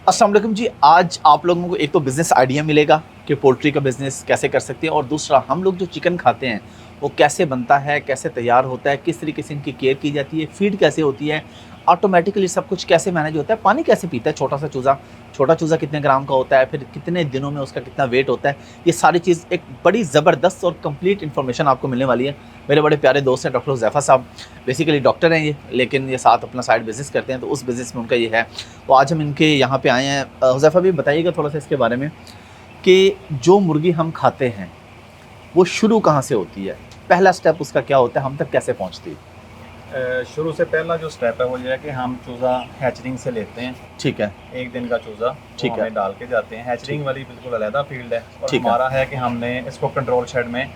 अस्सलाम वालेकुम जी। आज आप लोगों को एक तो बिज़नेस आइडिया मिलेगा कि पोल्ट्री का बिज़नेस कैसे कर सकते हैं, और दूसरा हम लोग जो चिकन खाते हैं वो कैसे बनता है, कैसे तैयार होता है, किस तरीके से इनकी केयर की जाती है, फीड कैसे होती है, ऑटोमेटिकली सब कुछ कैसे मैनेज होता है, पानी कैसे पीता है छोटा चूज़ा कितने ग्राम का होता है, फिर कितने दिनों में उसका कितना वेट होता है। ये सारी चीज़ एक बड़ी ज़बरदस्त और कंप्लीट इन्फॉर्मेशन आपको मिलने वाली है। मेरे बड़े प्यारे दोस्त हैं डॉक्टर हुज़ैफ़ा साहब, बेसिकली डॉक्टर हैं ये, लेकिन ये साथ अपना साइड बिज़नेस करते हैं, तो उस बिज़नेस में उनका ये है। तो आज हम इनके यहाँ पे आए हैं। हुज़ैफ़ा भी बताइएगा थोड़ा सा इसके बारे में कि जो मुर्गी हम खाते हैं वो शुरू कहाँ से होती है, पहला स्टेप उसका क्या होता है, हम तक कैसे पहुँचती है? शुरू से पहला जो स्टेप है वो ये है कि हम चूज़ा हैचरिंग से लेते हैं। ठीक है। एक दिन का चूज़ा ठीक है। हमें डाल के जाते हैं। हैचरिंग वाली बिल्कुल अलहदा फील्ड है, और ठीक है। हमारा है कि हमने इसको कंट्रोल शेड में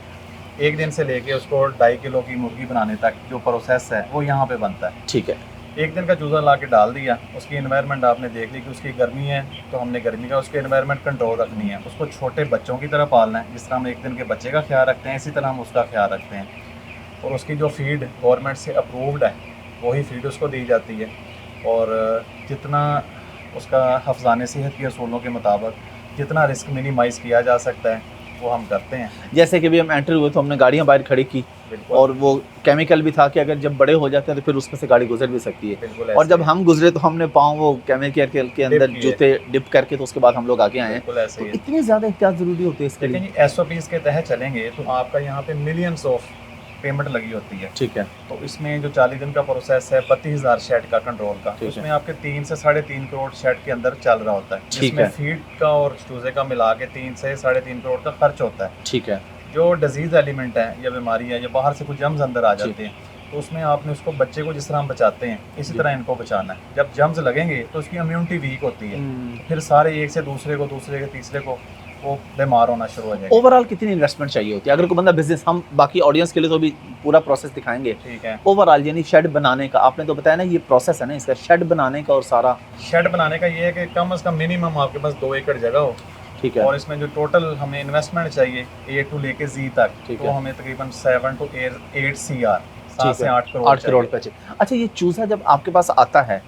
एक दिन से लेके उसको 2.5 किलो की मुर्गी बनाने तक जो प्रोसेस है वो यहाँ पे बनता है। ठीक है। एक दिन का चूज़ा ला के डाल दिया, उसकी इन्वायरमेंट आपने देख ली कि उसकी गर्मी है, तो हमने गर्मी का उसकी इन्वायरमेंट कंट्रोल रखनी है। उसको छोटे बच्चों की तरह पालना है, जिस तरह हम एक दिन के बच्चे का ख्याल रखते हैं इसी तरह हम उसका ख्याल रखते हैं। और उसकी जो फीड गवर्नमेंट से अप्रूव्ड है वही फीड उसको दी जाती है, और जितना उसका हफ्ज़ाने सेहत के असूलों के मुताबिक जितना रिस्क मिनिमाइज़ किया जा सकता है वो हम करते हैं। जैसे कि अभी हम एंटर हुए तो हमने गाड़ियाँ बाहर खड़ी की, बिल्कुल। और वो केमिकल भी था कि अगर जब बड़े हो जाते हैं तो फिर उसमें से गाड़ी गुजर भी सकती है। बिल्कुल और ऐसे जब ही हम गुजरे तो हमने पाँव वो केमिकल के अंदर किए। जूते डिप करके, तो उसके बाद हम लोग आगे आए हैं। बिल्कुल ऐसे तो ही है। इतनी ज़्यादा एहतियात ज़रूरी होती है इसके लेकिन लिए। ये SOPs के तहत चलेंगे तो आपका यहाँ पे मिलियंस ऑफ पेमेंट लगी होती है। ठीक है। तो इसमें जो 40 दिन का प्रोसेस है 32,000 शेड का कंट्रोल का, ठीक उसमें है। आपके 3 से 3.5 करोड़ शेड के अंदर चल रहा होता है, ठीक जिसमें है। फीड का और चूजे का मिला के 3 से 3.5 करोड़ का खर्च होता है। ठीक है। जो डिजीज़ एलिमेंट है या बीमारी है या बाहर से कुछ जम्स अंदर आ जाते हैं, तो उसमें आपने उसको बच्चे को जिस तरह हम बचाते हैं इसी तरह इनको बचाना है। जब जम्स लगेंगे तो उसकी इम्यूनिटी वीक होती है, फिर सारे एक से दूसरे को, दूसरे के तीसरे को वो बीमार होना शुरू हो जाएगा। ओवरऑल कितनी इन्वेस्टमेंट चाहिए होती है अगर कोई बंदा बिजनेस, हम बाकी ऑडियंस के लिए तो भी पूरा प्रोसेस दिखाएंगे। ठीक है। ओवरऑल यानी शेड बनाने का आपने तो बताया ना, ये प्रोसेस है ना इसका, शेड बनाने का और सारा। शेड बनाने का ये है कि कम से कम मिनिमम आपके पास 2 एकड़ जगह हो, ठीक है। और इसमें जो टोटल हमें इन्वेस्टमेंट चाहिए A to लेके Z तक, ठीक तो है। हमें तकरीबन 7 to 8 CR, 7 से 8 करोड़ 8 करोड़ चाहिए। रुपए। अच्छा, ये चूजा जब आपके पास आता है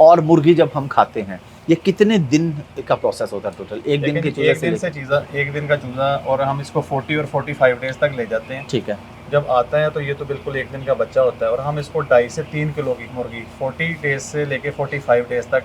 और मुर्गी जब हम खाते हैं, ये कितने दिन का प्रोसेस होता है टोटल? एक दिन के चूजे एक दिन से चूजा, एक दिन का चूजा, और हम इसको 40 और 45 डेज तक ले जाते हैं। ठीक है। जब आता है तो ये तो बिल्कुल एक दिन का बच्चा होता है, और हम इसको 2.5 से 3 किलो की मुर्गी 40 डेज से लेके 45 डेज तक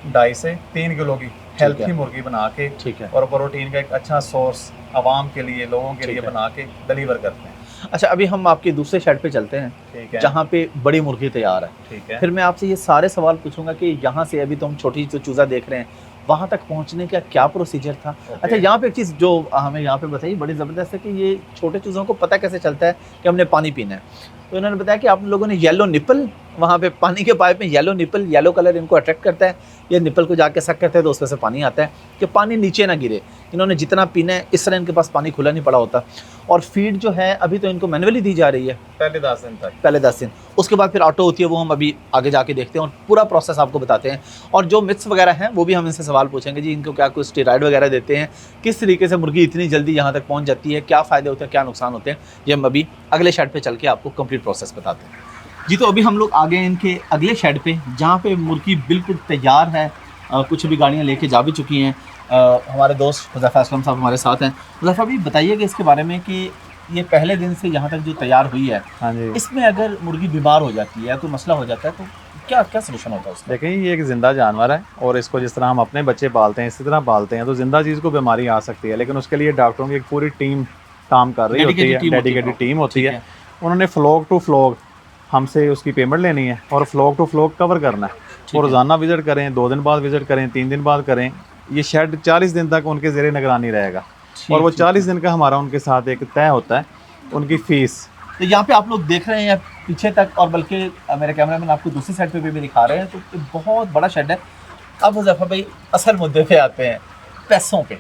2.5 से 3 किलो की हेल्थी मुर्गी बना के, ठीक है। और प्रोटीन का एक अच्छा सोर्स आवाम के लिए, लोगों के ठीक लिए है। बना के डिलीवर करते हैं। अच्छा, अभी हम आपके दूसरे शेड पे चलते हैं, ठीक है। जहाँ पे बड़ी मुर्गी तैयार है। ठीक है। फिर मैं आपसे ये सारे सवाल पूछूंगा कि यहाँ से अभी तो हम छोटी जो चूजा देख रहे हैं, वहाँ तक पहुँचने का क्या प्रोसीजर था। अच्छा, यहाँ पे एक चीज़ जो हमें यहाँ पे बताइए बड़ी ज़बरदस्त है कि ये छोटे चूज़ों को पता कैसे चलता है कि हमने पानी पीना है। तो इन्होंने बताया कि आप लोगों ने येलो निपल, वहाँ पे पानी के पाइप में येलो निपल, येलो कलर इनको अट्रैक्ट करता है, ये निपल को जाके सक करते हैं तो उसमें से पानी आता है कि पानी नीचे ना गिरे। इन्होंने जितना पीना है, इस तरह इनके पास पानी खुला नहीं पड़ा होता। और फीड जो है अभी तो इनको मैनुअली दी जा रही है पहले 10 दिन तक, पहले 10 दिन, उसके बाद फिर ऑटो होती है, वो हम अभी आगे जाके देखते हैं और पूरा प्रोसेस आपको बताते हैं। और जो मिथ्स वगैरह हैं वो भी हम इनसे सवाल पूछेंगे जी, इनको क्या कुछ स्टेरॉइड वगैरह देते हैं, किस तरीके से मुर्गी इतनी जल्दी यहाँ तक पहुँच जाती है, क्या फ़ायदे होते हैं, क्या नुकसान होते हैं, ये हम अभी अगले शेड पे चल के आपको कंप्लीट प्रोसेस बताते हैं जी। तो अभी हम लोग आ गए इनके अगले शेड पे, जहाँ पे मुर्गी बिल्कुल तैयार है। कुछ अभी गाड़ियाँ लेके जा भी चुकी हैं। हमारे दोस्त हुज़ैफ़ा असलम साहब हमारे साथ हैं। हुज़ैफ़ा भी बताइएगा इसके बारे में कि ये पहले दिन से यहाँ तक जो तैयार हुई है, हाँ जी, इसमें अगर मुर्गी बीमार हो जाती है या कोई मसला हो जाता है तो क्या क्या सोल्यूशन होता है उसका? देखें ये एक ज़िंदा जानवर है, और इसको जिस तरह हम अपने बच्चे पालते हैं इसी तरह पालते हैं, तो ज़िंदा चीज़ को बीमारी आ सकती है, लेकिन उसके लिए डॉक्टरों की एक पूरी टीम काम कर रही होती है, डेडिकेटेड टीम होती है। उन्होंने फ्लॉक टू फ्लॉक हमसे उसकी पेमेंट लेनी है, और फ्लॉक टू फ्लॉक कवर करना है। वो रोज़ाना विज़िट करें, 2 दिन बाद विज़िट करें, 3 दिन बाद करें। ये शेड 40 दिन तक उनके ज़ेरे निगरानी रहेगा, और वो 40 दिन का हमारा उनके साथ एक तय होता है उनकी फ़ीस। तो यहाँ पे आप लोग देख रहे हैं पीछे तक, और बल्कि मेरे कैमरामैन आपको दूसरी साइड पे भी दिखा रहे हैं, तो बहुत बड़ा शेड है। अब हुज़ैफ़ा भाई असल मुद्दे पे आते हैं, पैसों पे।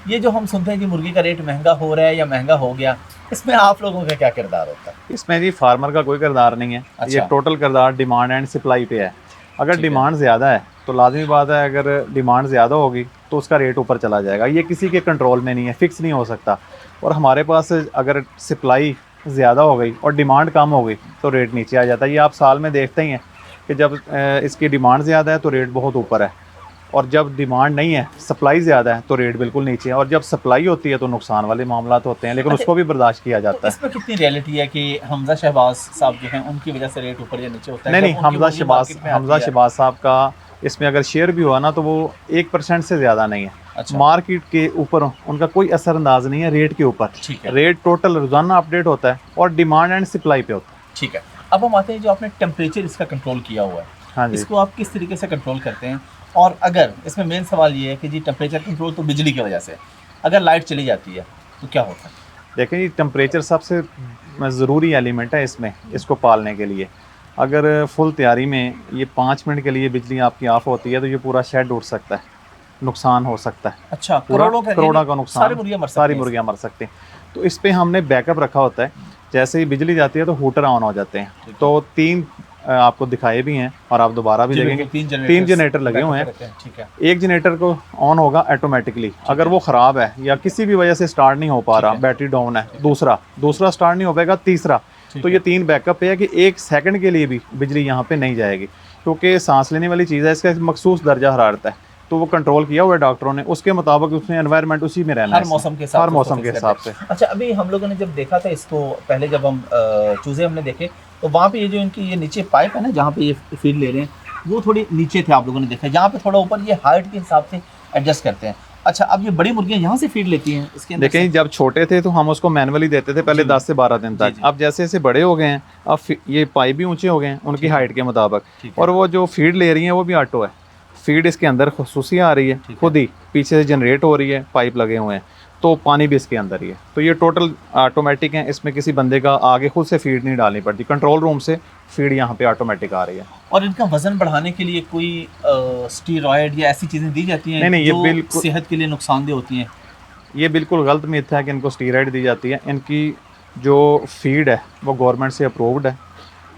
ये जो हम सुनते हैं कि मुर्गी का रेट महंगा हो रहा है या महंगा हो गया, इसमें आप लोगों का क्या किरदार होता है? इसमें जी फार्मर का कोई किरदार नहीं है। अच्छा। ये टोटल किरदार डिमांड एंड सप्लाई पे है। अगर डिमांड ज़्यादा है तो लाजमी बात है, अगर डिमांड ज़्यादा होगी तो उसका रेट ऊपर चला जाएगा। ये किसी के कंट्रोल में नहीं है, फिक्स नहीं हो सकता। और हमारे पास अगर सप्लाई ज़्यादा हो गई और डिमांड कम हो गई तो रेट नीचे आ जाता है। ये आप साल में देखते ही हैं कि जब इसकी डिमांड ज़्यादा है तो रेट बहुत ऊपर है, और जब डिमांड नहीं है, सप्लाई ज़्यादा है, तो रेट बिल्कुल नीचे है, और जब सप्लाई होती है तो नुकसान वाले मामला होते हैं, लेकिन उसको भी बर्दाश्त किया जाता है। इसमें कितनी रियलिटी है कि हमजा शहबाज साहब जो हैं उनकी वजह से रेट ऊपर या नीचे होता है? नहीं नहीं, जब उनकी मुर्गी मार्केट में हमजा आती है। शहबाज साहब का इसमें अगर शेयर भी हुआ ना तो वो 1% से ज़्यादा नहीं है। अच्छा। मार्केट के ऊपर उनका कोई असरअंदाज नहीं है रेट के ऊपर। ठीक है। रेट टोटल रोजाना अपडेट होता है और डिमांड एंड सप्लाई पे होता है। ठीक है, अब हम आते हैं जो आपने टेम्परेचर इसका कंट्रोल किया हुआ है, हाँ जी। इसको आप किस तरीके से कंट्रोल करते हैं? और अगर इसमें मेन सवाल ये है कि जी टेम्परेचर कंट्रोल तो बिजली की वजह से, अगर लाइट चली जाती है तो क्या होता है? देखें ये टेम्परेचर सबसे ज़रूरी एलिमेंट है इसमें, इसको पालने के लिए। अगर फुल तैयारी में ये 5 मिनट के लिए बिजली आपकी ऑफ होती है तो ये पूरा शेड उड़ सकता है, नुकसान हो सकता है। अच्छा, करोड़ों का नुकसान, सारी मुर्गियां मर सकती सारी हैं मुर्गियां मर सकती हैं। तो इस पे हमने बैकअप रखा होता है, जैसे ही बिजली जाती है तो हूटर ऑन हो जाते हैं। तो 3 आपको दिखाए भी हैं और आप दोबारा भी देखेंगे, 3 जनरेटर लगे हुए हैं। ठीक है। एक जनरेटर को ऑन होगा ऑटोमेटिकली, अगर वो ख़राब है या किसी भी वजह से स्टार्ट नहीं हो पा रहा, बैटरी डाउन है, दूसरा स्टार्ट नहीं हो पाएगा, तीसरा। तो ये 3 बैकअप है कि 1 सेकंड के लिए भी बिजली यहाँ पे नहीं जाएगी, क्योंकि सांस लेने वाली चीज़ है, इसका एक मखसूस दर्जा हरारत है, तो वो कंट्रोल किया हुआ है डॉक्टरों ने, उसके मुताबिक उसमें एनवायरनमेंट उसी में रहना है, हर मौसम के हिसाब हर मौसम के हिसाब से। अच्छा, अभी हम लोगों ने जब देखा था इसको, पहले जब हम चूजे हमने देखे तो वहाँ पे ये जो इनकी ये नीचे पाइप है ना, जहाँ पे ये फीड ले रहे हैं, वो थोड़ी नीचे थे, आप लोगों ने देखा। यहाँ पे थोड़ा ऊपर, ये हाइट के हिसाब से एडजस्ट करते हैं। अच्छा, अब ये बड़ी मुर्गियाँ यहाँ से फीड लेती हैं इसके अंदर? देखें, जब छोटे थे तो हम उसको मैनुअली देते थे पहले 10 से 12 दिन तक। अब जैसे जैसे बड़े हो गए हैं, अब ये पाइप भी ऊंचे हो गए हैं उनकी हाइट के मुताबिक, और वो जो फीड ले रही हैं वो भी ऑटो है। फीड इसके अंदर खसूसियाँ आ रही है, खुद ही पीछे से जनरेट हो रही है, पाइप लगे हुए हैं, तो पानी भी इसके अंदर ही है। तो ये टोटल ऑटोमेटिक है, इसमें किसी बंदे का आगे खुद से फीड नहीं डालनी पड़ती, कंट्रोल रूम से फीड यहाँ पे ऑटोमेटिक आ रही है। और इनका वजन बढ़ाने के लिए कोई स्टीरॉयड या ऐसी चीज़ें दी जाती हैं? नहीं, ये जो बिल्कुल सेहत के लिए नुकसानदेह होती हैं? ये बिल्कुल गलत मिथ है कि इनको स्टीरॉयड दी जाती है। इनकी जो फीड है वो गवर्नमेंट से अप्रूव्ड है,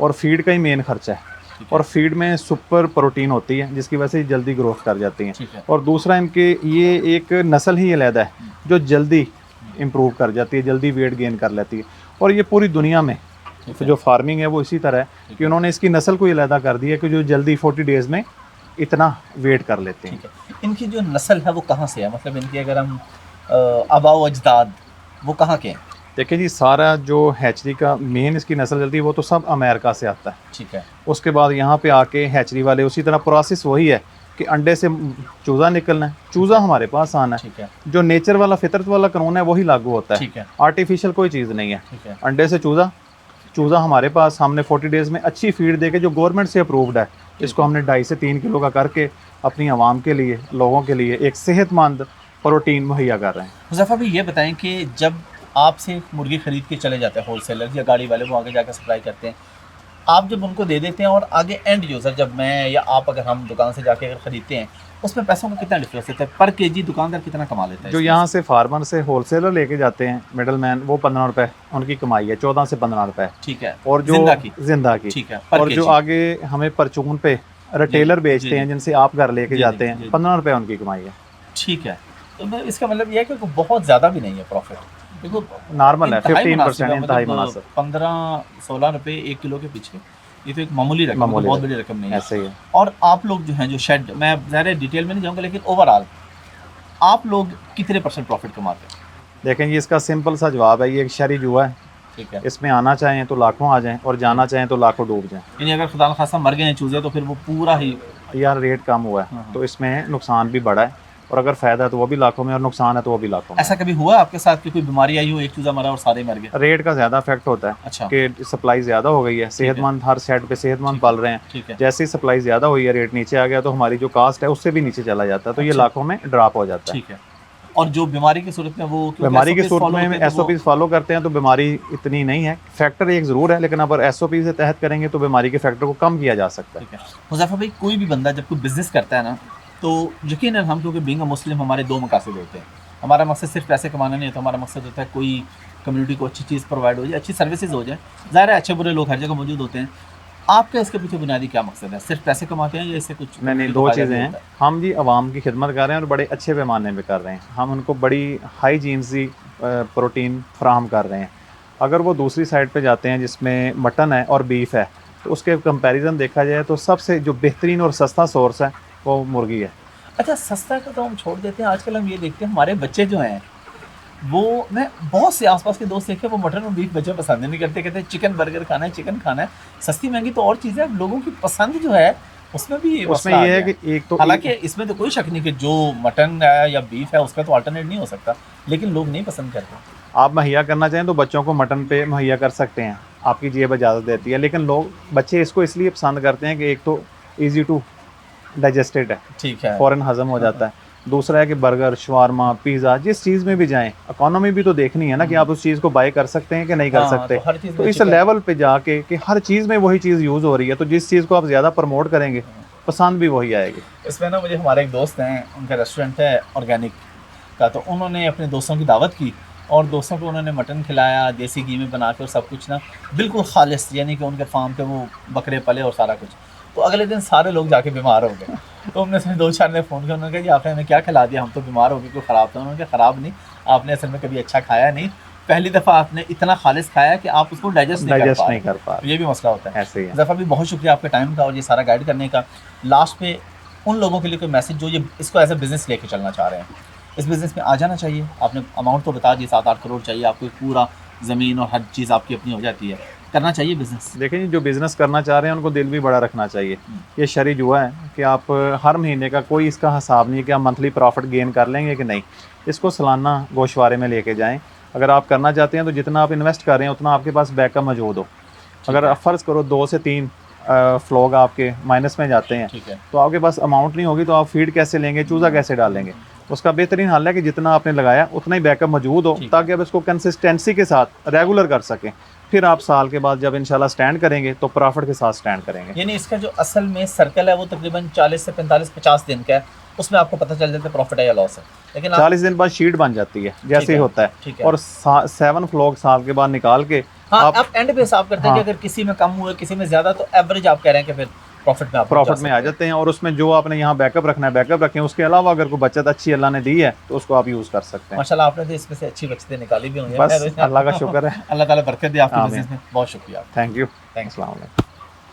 और फीड का ही मेन खर्चा है। और फीड में सुपर प्रोटीन होती है जिसकी वजह से जल्दी ग्रोथ कर जाती हैं। और दूसरा, इनके ये एक नस्ल ही अलग है जो जल्दी इम्प्रूव कर जाती है, जल्दी वेट गेन कर लेती है। और ये पूरी दुनिया में जो फार्मिंग है वो इसी तरह है कि उन्होंने इसकी नस्ल को अलग कर दी है कि जो जल्दी 40 डेज़ में इतना वेट कर लेते हैं। इनकी जो नस्ल है वो कहाँ से है? मतलब इनकी अगर हम आबाओ अजदाद वो कहाँ के हैं? देखिए जी, सारा जो हैचरी का मेन इसकी नस्ल चलती है वो तो सब अमेरिका से आता है। ठीक है। उसके बाद यहाँ पे आके हैचरी वाले उसी तरह प्रोसेस वही है कि अंडे से चूज़ा निकलना है, चूज़ा हमारे पास आना है। ठीक है। जो नेचर वाला फितरत वाला कानून है वही लागू होता है। ठीक है। आर्टिफिशियल कोई चीज़ नहीं है। ठीक है। अंडे से चूज़ा हमारे पास, हमने 40 डेज़ में अच्छी फीड दे के जो गवर्नमेंट से अप्रूव्ड है, इसको हमने 2.5 से 3 किलो का करके अपनी आवाम के लिए, लोगों के लिए एक सेहतमंद प्रोटीन मुहैया कर रहे हैं। हुज़ैफा भाई, ये बताएं कि जब आपसे मुर्गी खरीद के चले जाते हैं होलसेलर या गाड़ी वाले, वो आगे जाकर सप्लाई करते हैं, आप जब उनको दे देते हैं और आगे एंड यूज़र, जब मैं या आप अगर हम दुकान से जाके अगर ख़रीदते हैं, उसमें पैसों का कितना डिफरेंस होता है? पर केजी दुकानदार कितना कमा लेता है? जो यहाँ से फार्मर से होलसेलर लेके जाते हैं मिडल मैन, वो 15 रुपये उनकी कमाई है, 14 से 15 रुपये। ठीक है। और जो जिंदा की। ठीक है। और जो आगे हमें परचून पे रिटेलर बेचते हैं, जिनसे आप घर लेके जाते हैं, 15 रुपये उनकी कमाई है। ठीक है। तो इसका मतलब यह है कि बहुत ज़्यादा भी नहीं है प्रॉफिट, देखो नॉर्मल है, 15% इंतहाई मुनासिब। 15-16 रुपये 1 किलो के पीछे, ये तो एक मामूली रकम है, बहुत बड़ी रकम नहीं है। ऐसे ही है। और आप लोग जो हैं, जो शेड, मैं ज़्यादा डिटेल में नहीं जाऊँगा, लेकिन ओवरऑल आप लोग कितने % प्रॉफिट कमाते हैं? देखें जी, इसका सिंपल सा जवाब है, ये एक शरी जुआ है। ठीक है। इसमें आना चाहें तो लाखों आ जाएं और जाना चाहें तो लाखों डूब जाएं। यानी अगर खुदा न खासा मर गए हैं चूज़े तो फिर वो पूरा ही यार रेट कम हुआ है तो इसमें नुकसान भी बड़ा है, और अगर फ़ायदा है तो वो भी लाखों में और नुकसान है तो वो भी लाखों में। ऐसा कभी हुआ आपके साथ कि कोई बीमारी आई हो, एक चूज़ा मरा और सारे मर गए? रेट का ज़्यादा इफेक्ट होता है। अच्छा। कि सप्लाई ज़्यादा हो गई है, सेहतमंद हर सेट पे सेहतमंद पाल रहे हैं। ठीक है। जैसे ही सप्लाई ज़्यादा हुई है, रेट नीचे आ गया तो हमारी जो कास्ट है उससे भी नीचे चला जाता है, तो ये लाखों में ड्रॉप हो जाता है। ठीक है। और जो बीमारी की सूरत में, वो बीमारी की सूरत में SOP फॉलो करते हैं तो बीमारी इतनी नहीं है। फैक्टर एक ज़रूर है, लेकिन अगर SOP से तहत करेंगे तो बीमारी के फैक्टर को कम किया जा सकता है। हुज़ैफा भाई, कोई भी बंदा जब कोई बिज़नेस करता है ना, तो यकीनन हम, क्योंकि बीइंग अ मुस्लिम, हमारे 2 मकासद होते हैं। हमारा मकसद सिर्फ पैसे कमाना नहीं होता, हमारा मकसद होता है कोई कम्युनिटी को अच्छी चीज़ प्रोवाइड हो जाए, अच्छी सर्विसेज हो जाए। ज़ाहिर है अच्छे बुरे लोग हर जगह मौजूद होते हैं। आपका इसके पीछे बुनियादी क्या मकसद है? सिर्फ पैसे कमाते हैं या इससे कुछ? नहीं, 2 चीज़ें हैं। हम जी आवाम की खिदमत कर रहे हैं और बड़े अच्छे पैमाने में कर रहे हैं। हम उनको बड़ी हाईजीन सी प्रोटीन फराहम कर रहे हैं। अगर वो दूसरी साइड पे जाते हैं जिसमें मटन है और बीफ है, तो उसके कंपैरिजन देखा जाए तो सबसे जो बेहतरीन और सस्ता सोर्स है वो मुर्गी है। अच्छा, सस्ता का तो हम छोड़ देते हैं, आजकल हम ये देखते हैं हमारे बच्चे जो हैं वो, मैं बहुत से आसपास के दोस्त देखे, वो मटन और बीफ बच्चे पसंद नहीं करते, कहते हैं चिकन बर्गर खाना है, चिकन खाना है। सस्ती महंगी तो और चीज़ है, अब लोगों की पसंद जो है उसमें भी उसमें मसला आ ये है गया कि एक तो हालांकि इसमें तो कोई शक नहीं कि जो मटन है या बीफ है उसका तो अल्टरनेट नहीं हो सकता, लेकिन लोग नहीं पसंद करते। आप मुहैया करना चाहें तो बच्चों को मटन पे मुहैया कर सकते हैं, आपकी जेब इजाज़त देती है, लेकिन लोग बच्चे इसको इसलिए पसंद करते हैं कि एक तो ईजी टू डाइजेस्टेड है, ठीक है। फ़ौरन हज़म हो जाता है। दूसरा है कि बर्गर, शवारमा, पिज़्ज़ा, जिस चीज़ में भी जाएँ, इकोनॉमी भी तो देखनी है ना कि आप उस चीज़ को बाय कर सकते हैं कि नहीं कर हाँ, सकते। तो हर चीज़ तो में इस चिकन, लेवल पे जाके कि हर चीज़ में वही चीज़ यूज़ हो रही है, तो जिस चीज़ को आप ज़्यादा प्रमोट करेंगे, पसंद भी वही आएगी। इसमें ना मुझे हमारे एक दोस्त हैं, उनका रेस्टोरेंट है ऑर्गेनिक का, तो उन्होंने अपने दोस्तों की दावत की और दोस्तों को उन्होंने मटन खिलाया देसी घी में बना के और सब कुछ ना बिल्कुल खालिस, यानी कि उनके फार्म पे वो बकरे पले और सारा कुछ। तो अगले दिन सारे लोग जाके बीमार हो गए। तो हमने उसमें 2-4 ने फ़ोन किया, उन्होंने कहा जी आपने हमें क्या खिला दिया, हम तो बीमार हो गए, कोई ख़राब था। उन्होंने कहा ख़राब नहीं, आपने असल में कभी अच्छा खाया नहीं, पहली दफ़ा आपने इतना खालिस खाया कि आप उसको डाइजेस्ट नहीं कर पा रहे। ये भी मसला होता है। ऐसे ही है। ज़फ़र भी बहुत शुक्रिया आपके टाइम का और ये सारा गाइड करने का। लास्ट पे उन लोगों के लिए कोई मैसेज जो ये इसको एज ए बिज़नेस लेके चलना चाह रहे हैं, इस बिज़नेस में आ जाना चाहिए? आपने अमाउंट तो बता दी 7-8 करोड़ चाहिए आपको, पूरा ज़मीन और हर चीज़ आपकी अपनी हो जाती है, करना चाहिए बिज़नेस? देखिए जी, जो बिज़नेस करना चाह रहे हैं उनको दिल भी बड़ा रखना चाहिए। ये शरई जुआ है कि आप हर महीने का कोई इसका हिसाब नहीं है कि आप मंथली प्रॉफिट गेन कर लेंगे कि नहीं। इसको सालाना गोशवारे में लेके जाएँ। अगर आप करना चाहते हैं तो जितना आप इन्वेस्ट कर रहे हैं उतना आपके पास बैकअप मौजूद हो। अगर आप फ़र्ज़ करो 2 से 3 फ्लोग आपके माइनस में जाते हैं, ठीक है। तो आपके पास अमाउंट नहीं होगी तो आप फीड कैसे लेंगे, चूज़ा कैसे डालेंगे? उसका बेहतरीन हल है कि जितना आपने लगाया उतना ही बैकअप मौजूद हो, ताकि आप इसको कंसिस्टेंसी के साथ रेगुलर कर सकें। फिर आप साल के बाद जब इंशाल्लाह स्टैंड करेंगे तो प्रॉफिट के साथ स्टैंड करेंगे। यानी इसका जो असल में सर्कल है वो तकरीबन 40 से 45-50 दिन का है, उसमें आपको पता चल जाता है प्रॉफिट है या लॉस है। लेकिन 40 दिन बाद शीट बन जाती है, जैसे ही होता है। ठीक है। और 7 फ्लॉग साल के बाद निकाल के हाँ, आप एंड पे हिसाब करते हैं कि हाँ। अगर किसी में कम हुए किसी में ज़्यादा, तो एवरेज आप कह रहे हैं कि फिर प्रॉफिट में आप प्रॉफिट में आ जाते हैं। और उसमें जो आपने यहाँ बैकअप रखना है बैकअप रखें, उसके अलावा अगर कोई बचत अच्छी अल्लाह ने दी है तो उसको आप यूज़ कर सकते हैं। माशाल्लाह आपने तो इसमें से अच्छी बचतें निकाली भी होंगी। बस अल्लाह का शुक्र है। अल्लाह ताला बरकत दे आपके आमीन। बिजनेस में। बहुत शुक्रिया। Thank you. थैंक्स। अस्सलाम वालेकुम।